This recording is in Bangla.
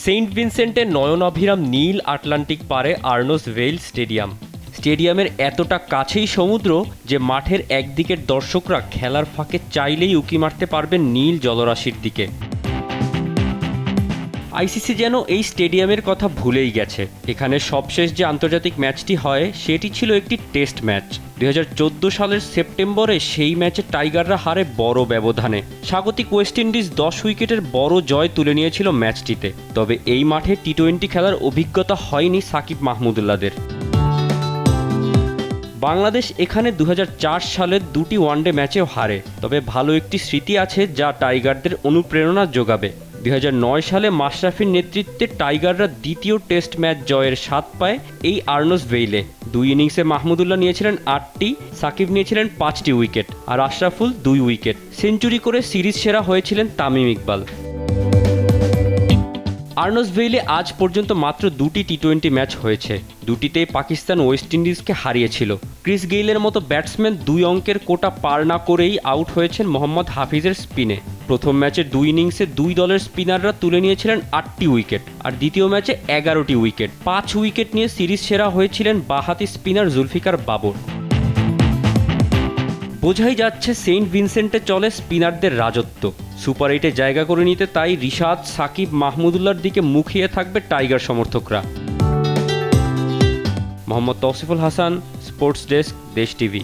সেন্ট ভিনসেন্টের নয়নাভিরাম নীল আটলান্টিক পারে আর্নস্ট ভেইল স্টেডিয়ামের এতটা কাছেই সমুদ্র যে মাঠের একদিকের দর্শকরা খেলার ফাঁকে চাইলেই উঁকি মারতে পারবেন নীল জলরাশির দিকে। আইসিসি যেন এই স্টেডিয়ামের কথা ভুলেই গেছে। এখানে সবশেষ যে আন্তর্জাতিক ম্যাচটি হয় সেটি ছিল একটি টেস্ট ম্যাচ। 2014 সালের সেপ্টেম্বরে সেই ম্যাচে টাইগাররা হারে বড় ব্যবধানে। স্বাগতিক ওয়েস্ট ইন্ডিজ 10 উইকেটের বড় জয় তুলে নিয়েছিল ম্যাচটিতে। তবে এই মাঠে টি-20 খেলার অভিজ্ঞতা হয়নি সাকিব মাহমুদুল্লাহদের। বাংলাদেশ এখানে 2004 সালের দুটি ওয়ানডে ম্যাচেও হারে। তবে ভালো একটি স্মৃতি আছে যা টাইগারদের অনুপ্রেরণা যোগাবে। 2009 সালে মাশরাফির নেতৃত্বে টাইগাররা দ্বিতীয় টেস্ট ম্যাচ জয়ের স্বাদ পায় এই আর্নস্ট ভেইলে। 2 ইনিংসে মাহমুদুল্লাহ নিয়েছিলেন 8টি, সাকিব নিয়েছিলেন 5টি উইকেট আর আশরাফুল 2 উইকেট। সেঞ্চুরি করে সিরিজ সেরা হয়েছিলেন তামিম ইকবাল। আর্নস্ট ভেইলে আজ পর্যন্ত মাত্র 2টি টি-20 ম্যাচ হয়েছে। দুটিতেই পাকিস্তান ওয়েস্ট ইন্ডিজকে হারিয়েছিল। ক্রিস গেইলের মতো ব্যাটসম্যান 2 অঙ্কের কোটা পার না করেই আউট হয়েছেন মোহাম্মদ হাফিজের স্পিনে। প্রথম ম্যাচে 2 ইনিংসে 2 দলের স্পিনাররা তুলে নিয়েছিলেন 8টি উইকেট আর দ্বিতীয় ম্যাচে 11টি উইকেট। 5 উইকেট নিয়ে সিরিজ সেরা হয়েছিলেন বাঁহাতি স্পিনার জুলফিকার বাবর। বোঝাই যাচ্ছে সেন্ট ভিনসেন্টে চলে স্পিনারদের রাজত্ব। সুপার 8-এ জায়গা করে নিতে তাই রিশাদ, সাকিব, মাহমুদুল্লাহর দিকে মুখিয়ে থাকবে টাইগার সমর্থকরা। মোহাম্মদ তৌসিফুল হাসান, স্পোর্টস ডেস্ক, দেশ টিভি।